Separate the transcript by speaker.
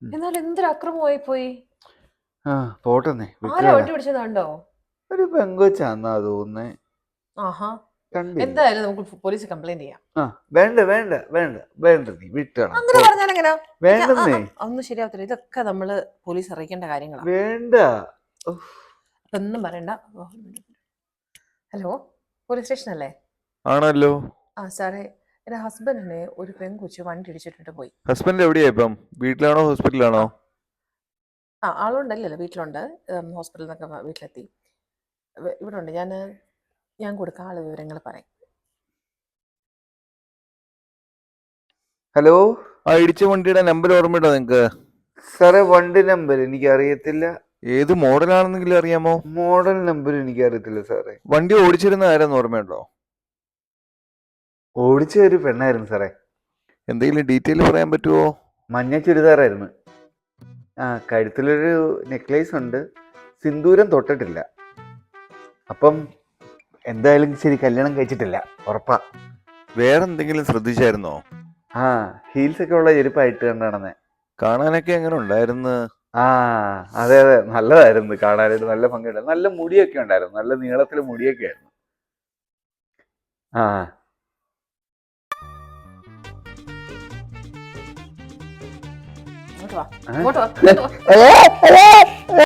Speaker 1: എന്നാലും എന്തൊരു അക്രമമായി പോയി.
Speaker 2: ആ പോട്ടെന്നേ,
Speaker 1: ആരാ
Speaker 2: വിട്ടുകള.
Speaker 1: വണ്ടി പിടിച്ചതാണ്ടോ?
Speaker 2: ഒരു പെങ്കൊച്ചാന്നാ തോന്നുന്നേ.
Speaker 1: ആഹാ.
Speaker 2: കണ്ടില്ല.
Speaker 1: എന്തായാലും നമുക്ക് പോലീസ് കംപ്ലൈന്റ് ചെയ്യാം.
Speaker 2: ആ വേണ്ട വേണ്ട വേണ്ട വേണ്ട, നീ വിട്ടുകള.
Speaker 1: അങ്ങനെ പറഞ്ഞാൽ എങ്ങനെയാ?
Speaker 2: വേണ്ടെന്നേ.
Speaker 1: ഒന്നും ശരിയാവത്തില്ല. ഇതൊക്കെ നമ്മള് പോലീസ് അറിയിക്കേണ്ട കാര്യങ്ങളാണ്.
Speaker 2: വേണ്ട. ഉഫ്.
Speaker 1: ഒന്നും പറയണ്ട. ഹലോ, പോലീസ് സ്റ്റേഷൻ അല്ലേ?
Speaker 3: ആണല്ലോ.
Speaker 1: ആ സാറേ, എന്റെ ഹസ്ബൻഡിനെ ഒരു പെൺകൊച്ചു വണ്ടി ഇടിച്ചിട്ടിട്ട് പോയി.
Speaker 3: ഹസ്ബൻഡ് എവിടെയാ ഇപ്പം? വീട്ടിലാണോ ഹോസ്പിറ്റലിലാണോ?
Speaker 1: ആളുണ്ടല്ലോ, വീട്ടിലുണ്ട്. ഹോസ്പിറ്റലിൽ നിന്നൊക്കെ വീട്ടിലെത്തി. ഇവിടെ ഉണ്ട്. ഞാൻ കൊടുക്കാം, ആള് വിവരങ്ങൾ പറയാം.
Speaker 2: ഹലോ.
Speaker 3: ആ ഇടിച്ച വണ്ടിയുടെ നമ്പർ ഓർമ്മയുണ്ടോ നിങ്ങക്ക്?
Speaker 2: സാറേ, വണ്ടി നമ്പർ എനിക്ക് അറിയത്തില്ല.
Speaker 3: ഏത് മോഡലാണെന്നെങ്കിലും അറിയാമോ?
Speaker 2: മോഡൽ നമ്പർ എനിക്ക് അറിയത്തില്ല സാറേ.
Speaker 3: വണ്ടി ഓടിച്ചിരുന്ന ആരെന്ന് ഓർമ്മയുണ്ടോ?
Speaker 2: ഓടിച്ച ഒരു പെണ്ണായിരുന്നു സാറേ.
Speaker 3: എന്തെങ്കിലും ഡീറ്റെയിൽ പറയാൻ പറ്റുമോ?
Speaker 2: മഞ്ഞ ചുരിദാറായിരുന്നു. കഴുത്തിലൊരു നെക്ലേസ് ഉണ്ട്. സിന്ദൂരം തൊട്ടിട്ടില്ല. അപ്പം എന്തായാലും ശരി, കല്യാണം കഴിച്ചിട്ടില്ല ഉറപ്പാ.
Speaker 3: വേറെന്തെങ്കിലും ശ്രദ്ധിച്ചായിരുന്നോ?
Speaker 2: ഹീൽസ് ഒക്കെ ഉള്ള ചെരുപ്പായിട്ട് കണ്ടാണെന്നേ.
Speaker 3: കാണാനൊക്കെ എങ്ങനെ ഉണ്ടായിരുന്നു?
Speaker 2: അതെ അതെ, നല്ലതായിരുന്നു കാണാനായിട്ട്. നല്ല ഭംഗിയുണ്ടായിരുന്നു. നല്ല മുടിയൊക്കെ ഉണ്ടായിരുന്നു. നല്ല നീളത്തില് മുടിയൊക്കെ ആയിരുന്നു. ആ
Speaker 1: ഇങ്ങോട്ട് വാ.